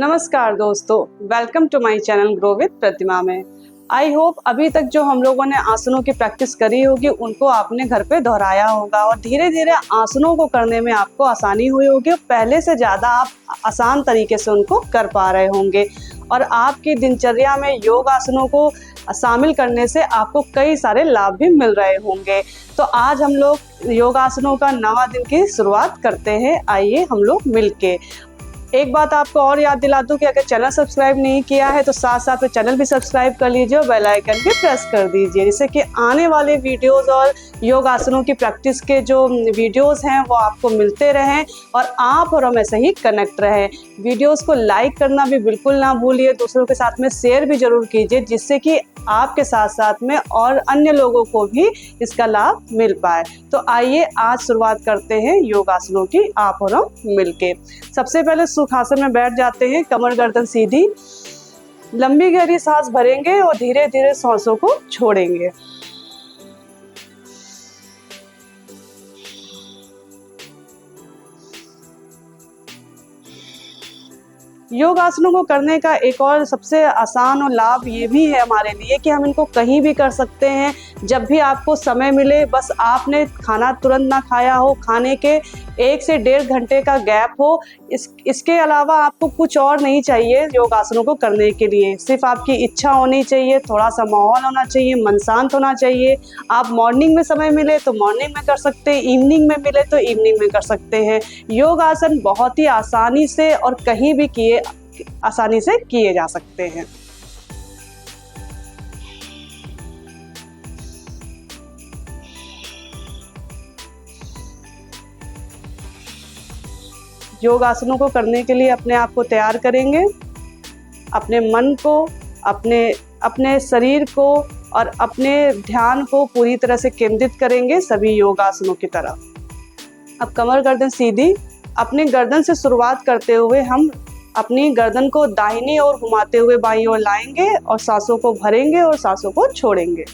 नमस्कार दोस्तों, welcome to my channel grow with Pratima में। आई होप अभी तक जो हम लोगों ने आसनों की प्रैक्टिस करी होगी उनको आपने घर पे दोहराया होगा और धीरे धीरे आसनों को करने में आपको आसानी हुई होगी। पहले से ज़्यादा आप आसान तरीके से उनको कर पा रहे होंगे और आपकी दिनचर्या में योग आसनों को शामिल करने से आपको कई सारे लाभ भी मिल रहे होंगे। तो आज हम लोग योगासनों का नवा दिन की शुरुआत करते हैं। आइए हम लोग मिलके। एक बात आपको और याद दिला दूं कि अगर चैनल सब्सक्राइब नहीं किया है तो साथ साथ में चैनल भी सब्सक्राइब कर लीजिए और बेल आइकन भी प्रेस कर दीजिए, जिससे कि आने वाले वीडियोस और योग आसनों की प्रैक्टिस के जो वीडियोस हैं वो आपको मिलते रहें और आप और हम ऐसे ही कनेक्ट रहें। वीडियोस को लाइक करना भी बिल्कुल ना भूलिए, दूसरों के साथ में शेयर भी जरूर कीजिए, जिससे कि आपके साथ साथ में और अन्य लोगों को भी इसका लाभ मिल पाए। तो आइए आज शुरुआत करते हैं योगासनों की, आप और हम मिलके। सबसे पहले सुखासन में बैठ जाते हैं, कमर गर्दन सीधी, लंबी गहरी सांस भरेंगे और धीरे धीरे सांसों को छोड़ेंगे। योग आसनों को करने का एक और सबसे आसान और लाभ ये भी है हमारे लिए कि हम इनको कहीं भी कर सकते हैं, जब भी आपको समय मिले। बस आपने खाना तुरंत ना खाया हो, खाने के 1 से 1.5 घंटे का गैप हो, इसके अलावा आपको कुछ और नहीं चाहिए योग आसनों को करने के लिए। सिर्फ आपकी इच्छा होनी चाहिए, थोड़ा सा माहौल होना चाहिए, मन शांत होना चाहिए। आप मॉर्निंग में समय मिले तो मॉर्निंग में कर सकते हैं, इवनिंग में मिले तो इवनिंग में कर सकते हैं। योग आसन बहुत ही आसानी से और कहीं भी आसानी से किए जा सकते हैं। योग आसनों को करने के लिए अपने आप को तैयार करेंगे, अपने मन को, अपने शरीर को और अपने ध्यान को पूरी तरह से केंद्रित करेंगे सभी योग आसनों की तरफ। अब कमर गर्दन सीधी, अपनी गर्दन से शुरुआत करते हुए हम अपनी गर्दन को दाहिनी ओर घुमाते हुए बाईं ओर लाएंगे और सांसों को भरेंगे और सांसों को छोड़ेंगे।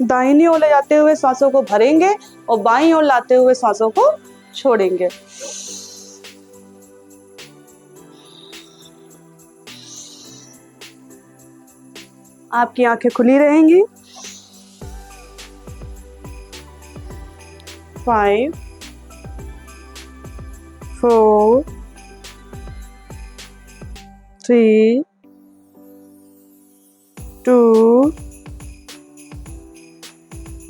दाहिनी ओर ले जाते हुए सांसों को भरेंगे और बाईं ओर लाते हुए सांसों को छोड़ेंगे। आपकी आंखें खुली रहेंगी। 5 4 3 2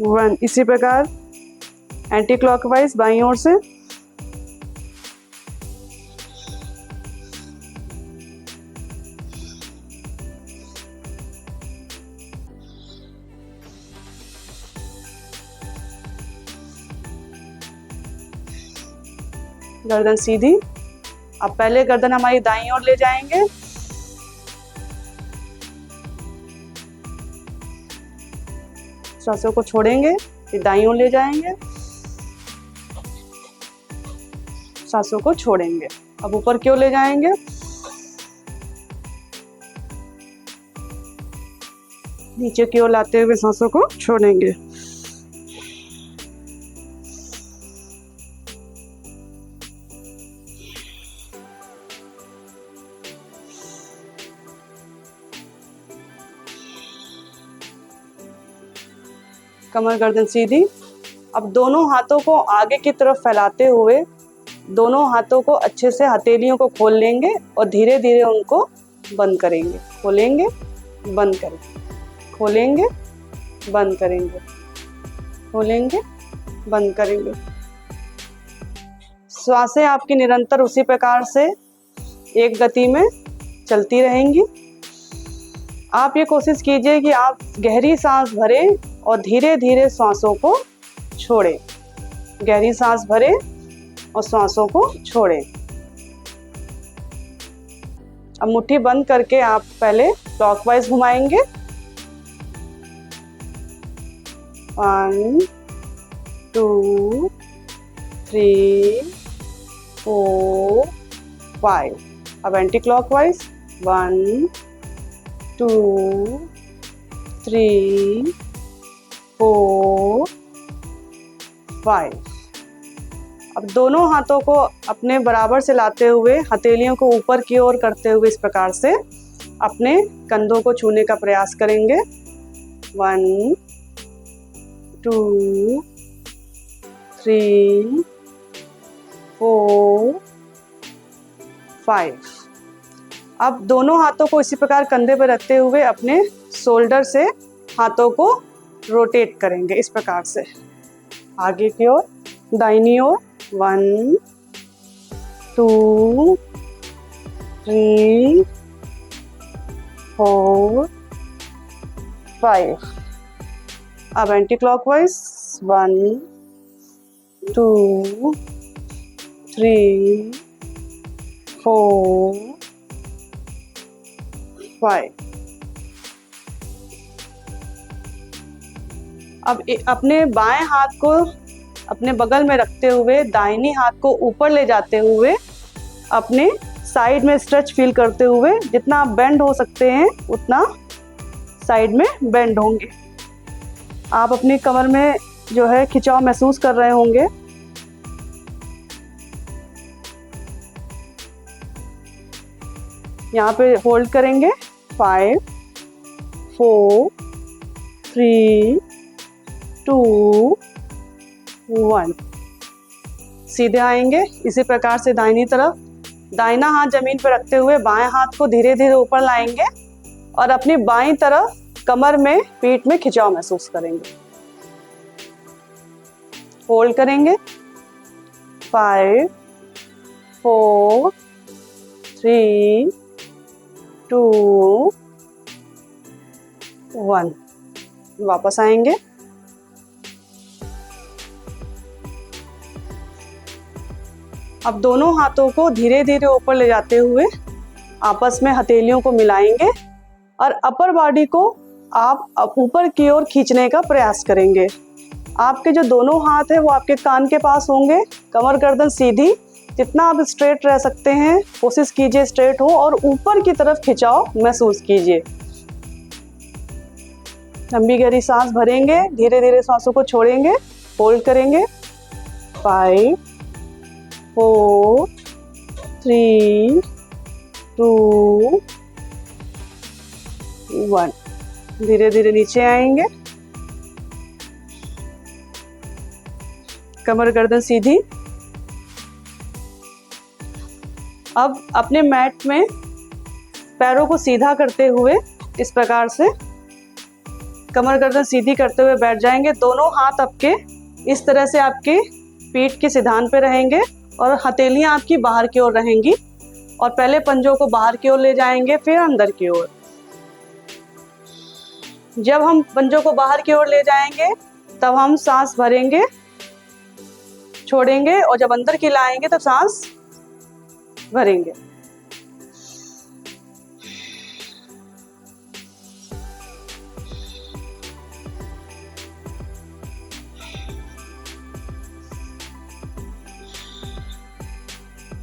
1। इसी प्रकार एंटी क्लॉकवाइज बाईं ओर से। गर्दन सीधी। अब पहले गर्दन हमारी दाईं ओर ले जाएंगे, सांसों को छोड़ेंगे, फिर दाईं ओर ले जाएंगे, सांसों को छोड़ेंगे। अब ऊपर की ओर ले जाएंगे, नीचे की ओर लाते हुए सांसों को छोड़ेंगे। कमर गर्दन सीधी। अब दोनों हाथों को आगे की तरफ फैलाते हुए दोनों हाथों को अच्छे से हथेलियों को खोल लेंगे और धीरे धीरे उनको बंद करेंगे। खोलेंगे, बंद करेंगे, खोलेंगे, बंद करेंगे, खोलेंगे, बंद करेंगे। श्वासें आपकी निरंतर उसी प्रकार से एक गति में चलती रहेंगी। आप ये कोशिश कीजिए कि आप गहरी सांस भरें और धीरे धीरे सांसों को छोड़ें। गहरी सांस भरें और सांसों को छोड़ें। अब मुट्ठी बंद करके आप पहले क्लॉकवाइज घुमाएंगे। 1 2 3 4 5। अब एंटी क्लॉकवाइज 1 2 3 4 5। अब दोनों हाथों को अपने बराबर से लाते हुए हथेलियों को ऊपर की ओर करते हुए इस प्रकार से अपने कंधों को छूने का प्रयास करेंगे। 1 2 3 4 5। अब दोनों हाथों को इसी प्रकार कंधे पर रखते हुए अपने शोल्डर से हाथों को रोटेट करेंगे इस प्रकार से आगे की ओर, दाहिनी ओर। 1 2 3 4 5। अब एंटी क्लॉकवाइज 1 2 3 4 5। अब अपने बाएं हाथ को अपने बगल में रखते हुए दाहिनी हाथ को ऊपर ले जाते हुए अपने साइड में स्ट्रेच फील करते हुए जितना आप बेंड हो सकते हैं उतना साइड में बेंड होंगे। आप अपनी कमर में जो है खिंचाव महसूस कर रहे होंगे। यहाँ पे होल्ड करेंगे। 5 4 3 2 1। सीधे आएंगे। इसी प्रकार से दाहिनी तरफ दाहिना हाथ जमीन पर रखते हुए बाएं हाथ को धीरे धीरे ऊपर लाएंगे और अपनी बाईं तरफ कमर में पीठ में खिंचाव महसूस करेंगे। होल्ड करेंगे। 5 4 3 2 1। वापस आएंगे। अब दोनों हाथों को धीरे धीरे ऊपर ले जाते हुए आपस में हथेलियों को मिलाएंगे और अपर बॉडी को आप ऊपर की ओर खींचने का प्रयास करेंगे। आपके जो दोनों हाथ है वो आपके कान के पास होंगे। कमर गर्दन सीधी, जितना आप स्ट्रेट रह सकते हैं कोशिश कीजिए स्ट्रेट हो और ऊपर की तरफ खिंचाव महसूस कीजिए। लंबी गहरी सांस भरेंगे, धीरे धीरे सांसों को छोड़ेंगे। होल्ड करेंगे। 5 4 3 2 1। धीरे धीरे नीचे आएंगे। कमर गर्दन सीधी। अब अपने मैट में पैरों को सीधा करते हुए इस प्रकार से कमर गर्दन सीधी करते हुए बैठ जाएंगे। दोनों हाथ आपके इस तरह से आपके पीठ के सिधान पे रहेंगे और हथेलियां आपकी बाहर की ओर रहेंगी और पहले पंजों को बाहर की ओर ले जाएंगे फिर अंदर की ओर। जब हम पंजों को बाहर की ओर ले जाएंगे तब हम सांस भरेंगे, छोड़ेंगे और जब अंदर की लाएंगे तब सांस भरेंगे।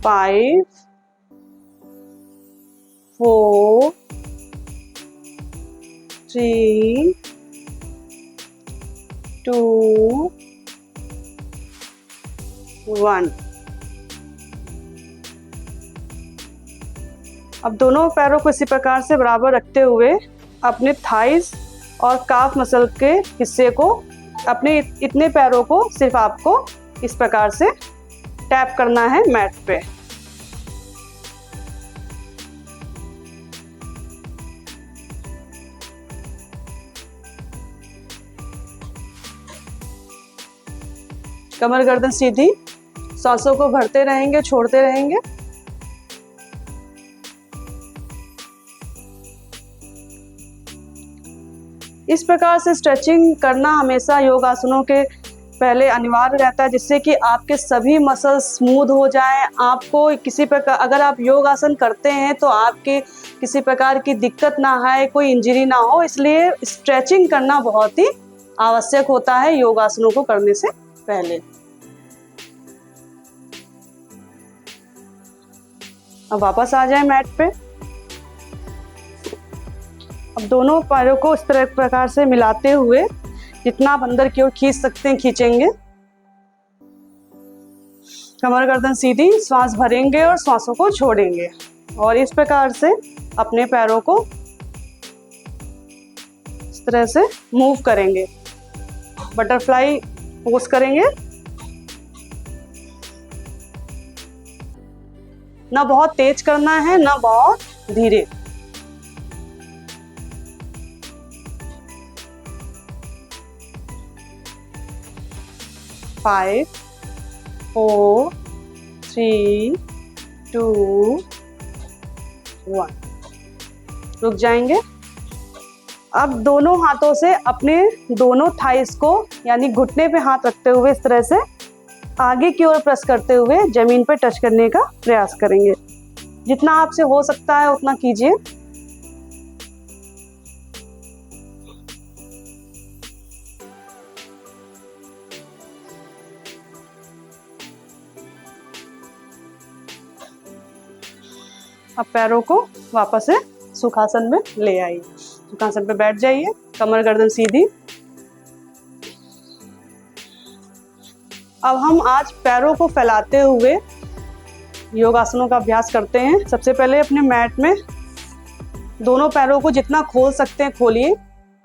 फाइव 4 3 2 1। अब दोनों पैरों को इसी प्रकार से बराबर रखते हुए अपने थाइस और काफ मसल के हिस्से को अपने इतने पैरों को सिर्फ आपको इस प्रकार से टैप करना है मैट पे। कमर गर्दन सीधी, सांसों को भरते रहेंगे, छोड़ते रहेंगे। इस प्रकार से स्ट्रेचिंग करना हमेशा योगासनों के पहले अनिवार्य रहता है, जिससे कि आपके सभी मसल स्मूथ हो जाएं। आपको किसी प्रकार अगर आप योगासन करते हैं तो आपके किसी प्रकार की दिक्कत ना आए, कोई इंजरी ना हो, इसलिए स्ट्रेचिंग करना बहुत ही आवश्यक होता है योगासनों को करने से पहले। अब वापस आ जाए मैट पे। अब दोनों पैरों को इस तरह प्रकार से मिलाते हुए जितना आप अंदर की ओर खींच सकते हैं खींचेंगे। कमर गर्दन सीधी, श्वास भरेंगे और श्वासों को छोड़ेंगे और इस प्रकार से अपने पैरों को इस तरह से मूव करेंगे। बटरफ्लाई पोज करेंगे। ना बहुत तेज करना है ना बहुत धीरे। फाइव, 4, 3, 2, 1। रुक जाएंगे। अब दोनों हाथों से अपने दोनों थाइस को यानी घुटने पे हाथ रखते हुए इस तरह से आगे की ओर प्रेस करते हुए जमीन पर टच करने का प्रयास करेंगे। जितना आपसे हो सकता है उतना कीजिए। अब पैरों को वापस से सुखासन में ले आइए। सुखासन पे बैठ जाइए, कमर गर्दन सीधी। अब हम आज पैरों को फैलाते हुए योगासनों का अभ्यास करते हैं। सबसे पहले अपने मैट में दोनों पैरों को जितना खोल सकते हैं खोलिए।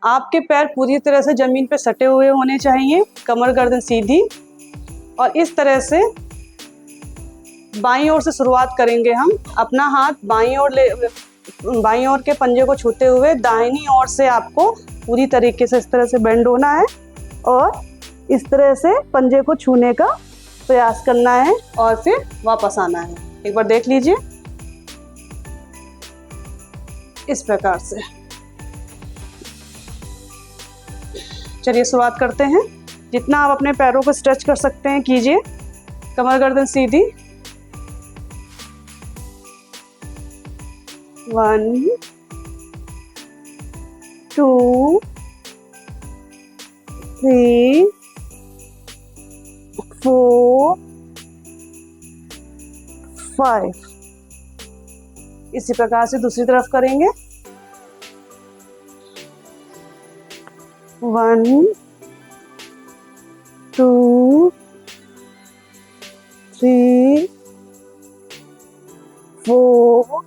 आपके पैर पूरी तरह से जमीन पे सटे हुए होने चाहिए, कमर गर्दन सीधी। और इस तरह से बाईं ओर से शुरुआत करेंगे हम। अपना हाथ बाईं ओर के पंजे को छूते हुए दाहिनी ओर से आपको पूरी तरीके से इस तरह से बेंड होना है और इस तरह से पंजे को छूने का प्रयास करना है और फिर वापस आना है। एक बार देख लीजिए इस प्रकार से। चलिए शुरुआत करते हैं। जितना आप अपने पैरों को स्ट्रेच कर सकते हैं कीजिए। कमर गर्दन सीधी। 1, 2, 3, 4, 5। इसी प्रकार से दूसरी तरफ करेंगे। 1, 2, 3, 4,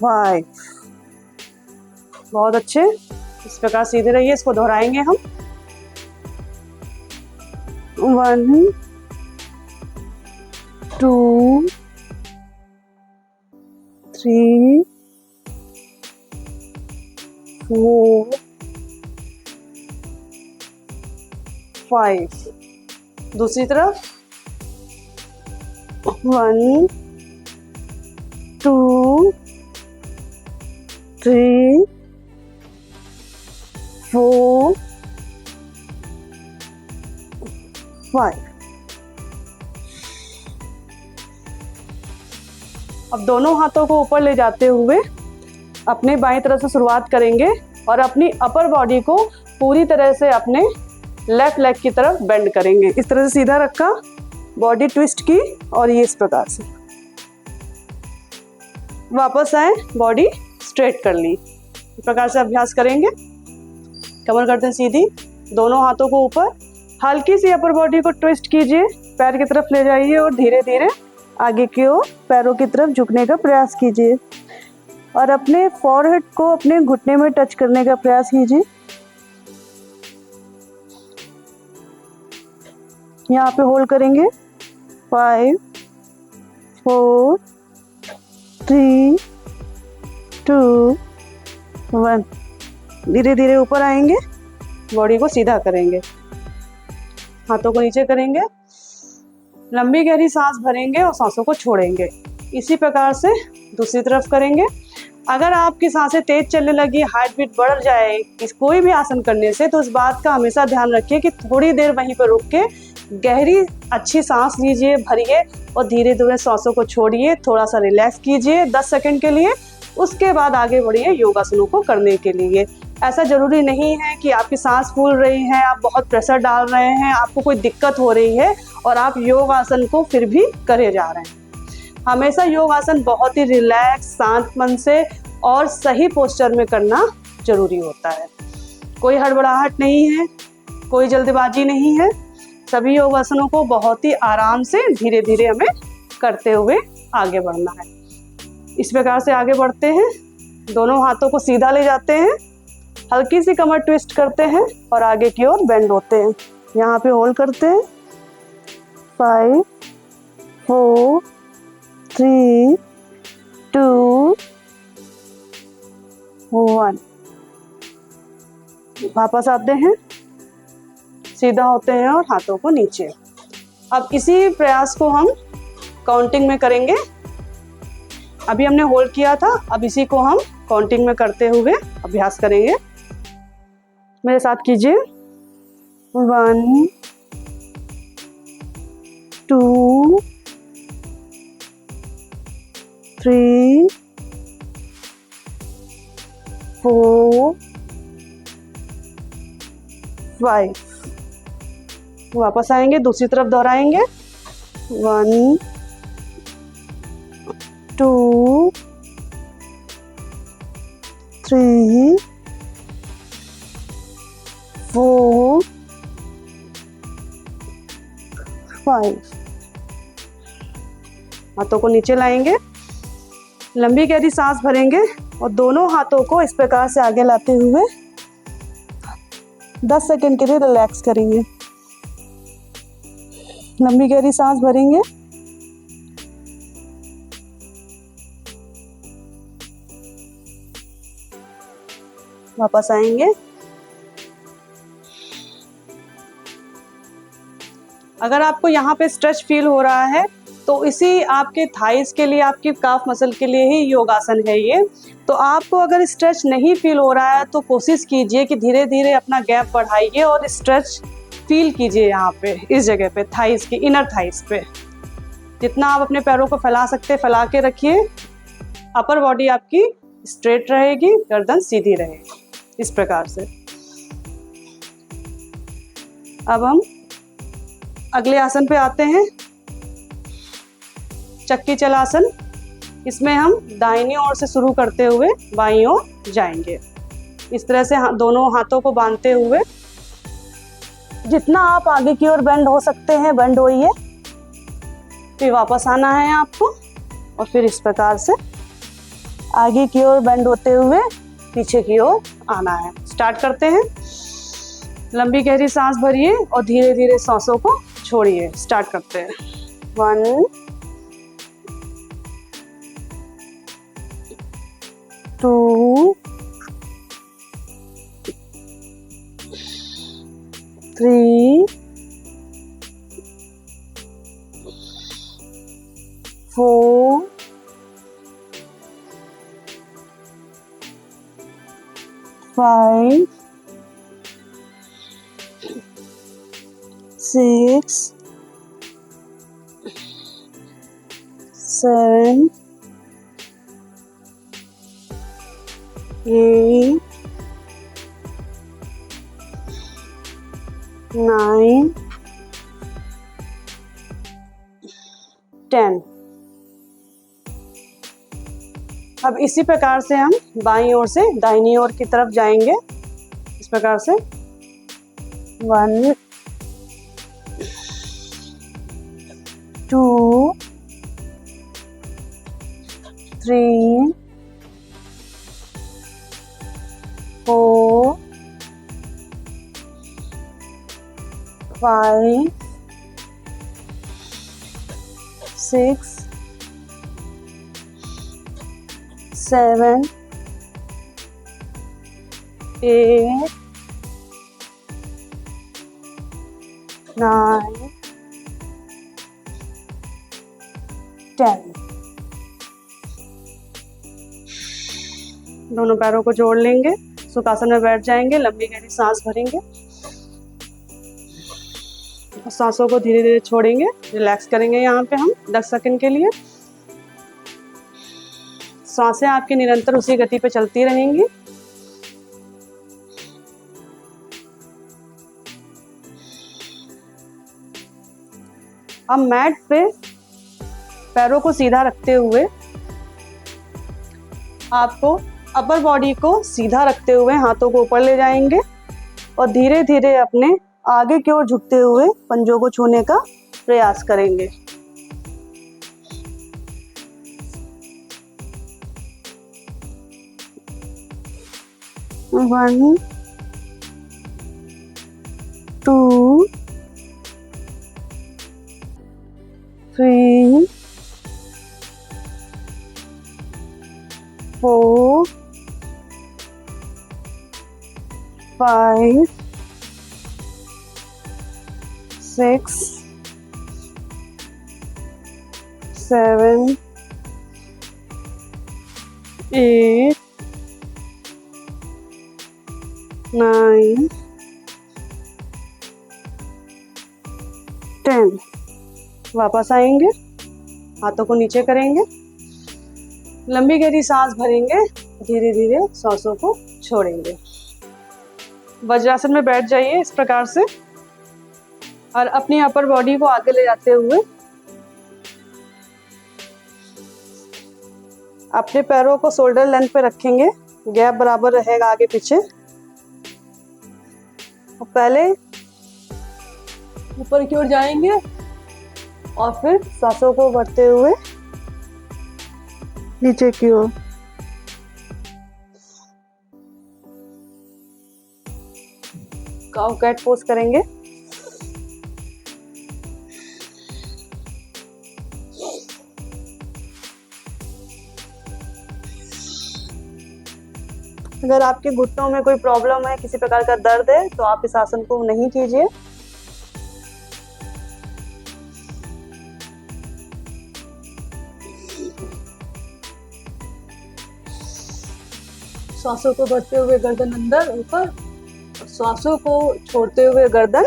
5। बहुत अच्छे। इस प्रकार सीधे रहिए। इसको दोहराएंगे हम। 1, 2, 3, 4, 5। दूसरी तरफ 1, 2, 3, 4, 5। अब दोनों हाथों को ऊपर ले जाते हुए अपने बाईं तरफ से शुरुआत करेंगे और अपनी अपर बॉडी को पूरी तरह से अपने लेफ्ट लेग की तरफ बेंड करेंगे। इस तरह से सीधा रखा, बॉडी ट्विस्ट की और ये इस प्रकार से वापस आए, बॉडी स्ट्रेट कर ली। इस प्रकार से अभ्यास करेंगे। कमर गर्दन सीधी, दोनों हाथों को ऊपर, हल्की सी अपर बॉडी को ट्विस्ट कीजिए, पैर की तरफ ले जाइए और धीरे धीरे आगे की ओर पैरों की तरफ झुकने का प्रयास कीजिए और अपने फॉरहेड को अपने घुटने में टच करने का प्रयास कीजिए। यहाँ पे होल्ड करेंगे। 5, 4, 3, 2, 1। धीरे धीरे ऊपर आएंगे, बॉडी को सीधा करेंगे, हाथों को नीचे करेंगे, लंबी गहरी सांस भरेंगे और सांसों को छोड़ेंगे। इसी प्रकार से दूसरी तरफ करेंगे। अगर आपकी सांसें तेज चलने लगी, हार्ट बीट बढ़ जाए कोई भी आसन करने से, तो इस बात का हमेशा ध्यान रखिए कि थोड़ी देर वहीं पर रुक के गहरी अच्छी सांस लीजिए, भरिए और धीरे धीरे सांसों को छोड़िए, थोड़ा सा रिलैक्स कीजिए 10 सेकंड के लिए। उसके बाद आगे बढ़िए योगासनों को करने के लिए। ऐसा जरूरी नहीं है कि आपकी सांस फूल रही है, आप बहुत प्रेशर डाल रहे हैं, आपको कोई दिक्कत हो रही है और आप योगासन को फिर भी करे जा रहे हैं। हमेशा योगासन बहुत ही रिलैक्स, शांत मन से और सही पोस्चर में करना जरूरी होता है। कोई हड़बड़ाहट नहीं है, कोई जल्दबाजी नहीं है। सभी योगासनों को बहुत ही आराम से धीरे धीरे हमें करते हुए आगे बढ़ना है। इस प्रकार से आगे बढ़ते हैं, दोनों हाथों को सीधा ले जाते हैं, हल्की सी कमर ट्विस्ट करते हैं और आगे की ओर बेंड होते हैं। यहाँ पे होल्ड करते हैं, 5 4 3 2 1। वापस आते हैं, सीधा होते हैं और हाथों को नीचे। अब इसी प्रयास को हम काउंटिंग में करेंगे। अभी हमने होल्ड किया था, अब इसी को हम काउंटिंग में करते हुए अभ्यास करेंगे। मेरे साथ कीजिए, 1 2 3 4 5। वापस आएंगे, दूसरी तरफ दोहराएंगे, 1 2 3 4 5। हाथों को नीचे लाएंगे, लंबी गहरी सांस भरेंगे और दोनों हाथों को इस प्रकार से आगे लाते हुए 10 सेकंड के लिए रिलैक्स करेंगे। लंबी गहरी सांस भरेंगे, वापस आएंगे। अगर आपको यहाँ पे स्ट्रेच फील हो रहा है तो इसी आपके थाइस के लिए, आपकी काफ मसल के लिए ही योगासन है ये। तो आपको अगर स्ट्रेच नहीं फील हो रहा है तो कोशिश कीजिए कि धीरे धीरे अपना गैप बढ़ाइए और स्ट्रेच फील कीजिए यहाँ पे, इस जगह पे, थाइस की, इनर थाइस पे। जितना आप अपने पैरों को फैला सकते फैला के रखिए। अपर बॉडी आपकी स्ट्रेट रहेगी, गर्दन सीधी रहेगी, इस प्रकार से। अब हम अगले आसन पे आते हैं, चक्की चलासन। इसमें हम दाहिनी ओर से शुरू करते हुए बाईं ओर जाएंगे। इस तरह से दोनों हाथों को बांधते हुए जितना आप आगे की ओर बेंड हो सकते हैं बेंड होइए। फिर वापस आना है आपको और फिर इस प्रकार से आगे की ओर बेंड होते हुए पीछे की ओर आना है। स्टार्ट करते हैं, लंबी गहरी सांस भरिए और धीरे धीरे सांसों को छोड़िए। स्टार्ट करते हैं, 1 2 3 4 5 6 7 8 9 10। अब इसी प्रकार से हम बाईं ओर से दाहिनी ओर की तरफ जाएंगे, इस प्रकार से। 1 2 3 4 5 6 7 8 9 10। दोनों पैरों को जोड़ लेंगे, सुखासन में बैठ जाएंगे, लंबी गहरी सांस भरेंगे और सांसों को धीरे धीरे छोड़ेंगे। रिलैक्स करेंगे यहाँ पे हम 10 सेकंड के लिए। सांसें आपकी निरंतर उसी गति पे चलती रहेंगी। अब मैट पे पैरों को सीधा रखते हुए आपको अपर बॉडी को सीधा रखते हुए हाथों को ऊपर ले जाएंगे और धीरे धीरे अपने आगे की ओर झुकते हुए पंजों को छूने का प्रयास करेंगे। One, two, three, four, five, six, seven, eight, nine, 10। वापस आएंगे, हाथों को नीचे करेंगे, लंबी गहरी सांस भरेंगे, धीरे धीरे सांसों को छोड़ेंगे। वज्रासन में बैठ जाइए इस प्रकार से और अपनी अपर बॉडी को आगे ले जाते हुए अपने पैरों को शोल्डर लेंथ पे रखेंगे, गैप बराबर रहेगा आगे पीछे। पहले ऊपर की ओर जाएंगे और फिर सांसों को भरते हुए नीचे की ओर। काउ कैट पोज करेंगे। अगर आपके घुटनों में कोई प्रॉब्लम है, किसी प्रकार का दर्द है, तो आप इस आसन को नहीं कीजिए। श्वासों को भरते हुए गर्दन अंदर ऊपर, श्वासों को छोड़ते हुए गर्दन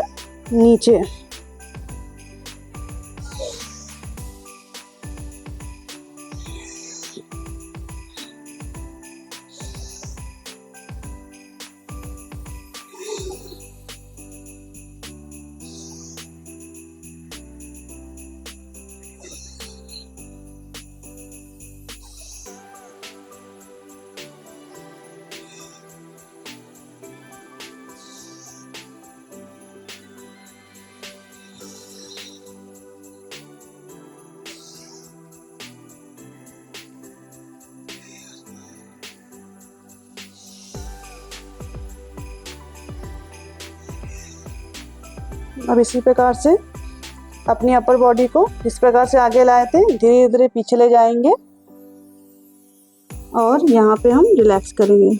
नीचे। अब इसी प्रकार से अपनी अपर बॉडी को इस प्रकार से आगे लाए थे, धीरे धीरे पीछे ले जाएंगे और यहाँ पे हम रिलैक्स करेंगे।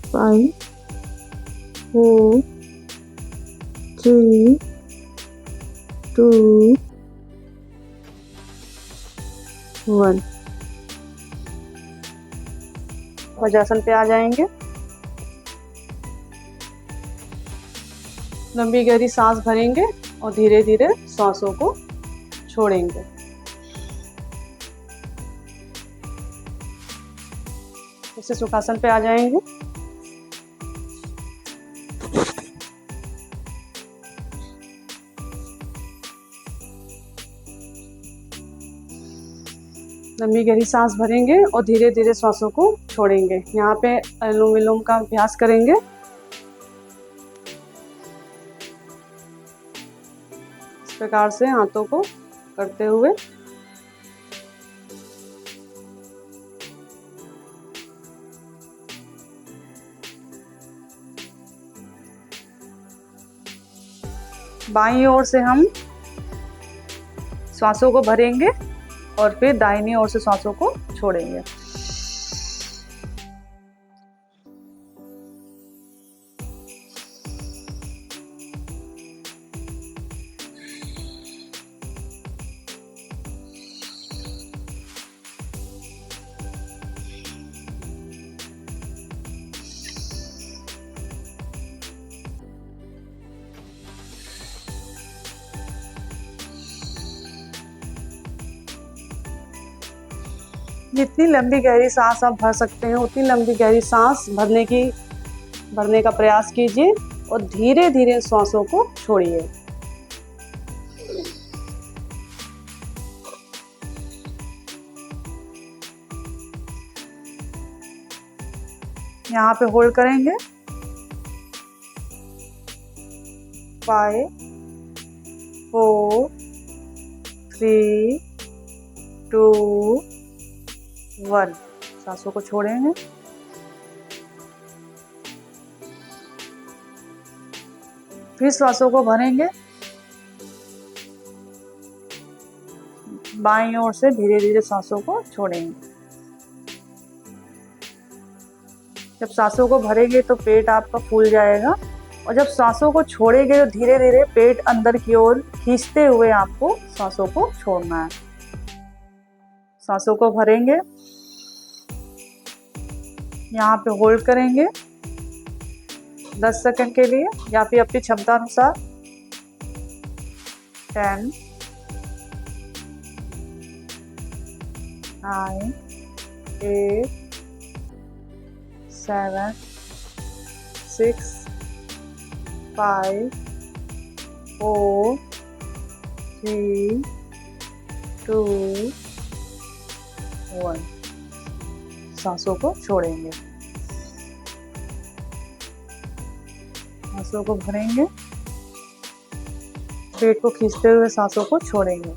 Five, four, three, two, one. Vajrasana पे आ जाएंगे। लंबी गहरी सांस भरेंगे और धीरे धीरे सांसों को छोड़ेंगे। इससे सुखासन पे आ जाएंगे। लंबी गहरी सांस भरेंगे और धीरे धीरे सांसों को छोड़ेंगे। यहाँ पे अनुलोम विलोम का अभ्यास करेंगे। इस प्रकार से हाथों को करते हुए बाईं ओर से हम श्वासों को भरेंगे और फिर दाहिनी ओर से सांसों को छोड़ेंगे। जितनी लंबी गहरी सांस आप भर सकते हैं उतनी लंबी गहरी सांस भरने का प्रयास कीजिए और धीरे धीरे सांसों को छोड़िए। यहाँ पे होल्ड करेंगे 5 4 3 2 1। सांसों को छोड़ेंगे। फिर सांसों को भरेंगे। बाईं ओर से धीरे धीरे सांसों को छोड़ेंगे। जब सांसों को भरेंगे तो पेट आपका फूल जाएगा, और जब सांसों को छोड़ेंगे तो धीरे धीरे पेट अंदर की ओर खींचते हुए आपको सांसों को छोड़ना है। सांसों को भरेंगे, यहाँ पे होल्ड करेंगे 10 सेकंड के लिए, या फिर अपनी क्षमता अनुसार। 10 9 8 7 6 5 4 3 2 1। सांसों को छोड़ेंगे। सांसों को भरेंगे, पेट को खींचते हुए सांसों को छोड़ेंगे।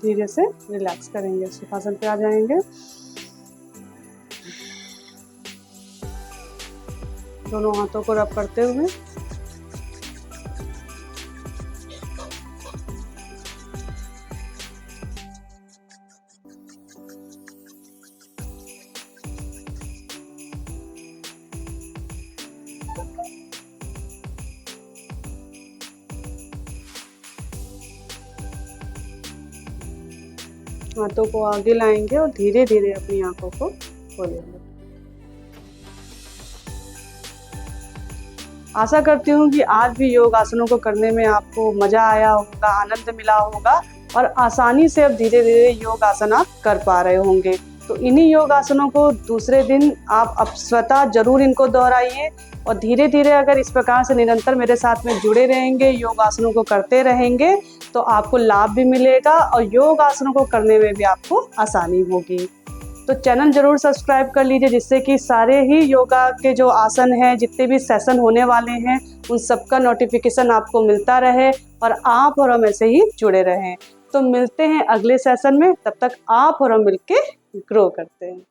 धीरे से रिलैक्स करेंगे, सुखासन पे आ जाएंगे। दोनों हाथों को रब करते हुए हाथों को आगे लाएंगे और धीरे धीरे अपनी आंखों को खोलेंगे। आशा करती हूँ कि आज भी योग आसनों को करने में आपको मजा आया होगा, आनंद मिला होगा, और आसानी से अब धीरे धीरे योग आसन आप कर पा रहे होंगे। तो इन्हीं योग आसनों को दूसरे दिन आप अब स्वतः जरूर इनको दोहराइए, और धीरे धीरे अगर इस प्रकार से निरंतर मेरे साथ में जुड़े रहेंगे, योग आसनों को करते रहेंगे, तो आपको लाभ भी मिलेगा और योग आसनों को करने में भी आपको आसानी होगी। तो चैनल जरूर सब्सक्राइब कर लीजिए, जिससे कि सारे ही योगा के जो आसन हैं, जितने भी सेशन होने वाले हैं, उन सबका नोटिफिकेशन आपको मिलता रहे और आप और हम ऐसे ही जुड़े रहें। तो मिलते हैं अगले सेशन में, तब तक आप और हम मिलके ग्रो करते हैं।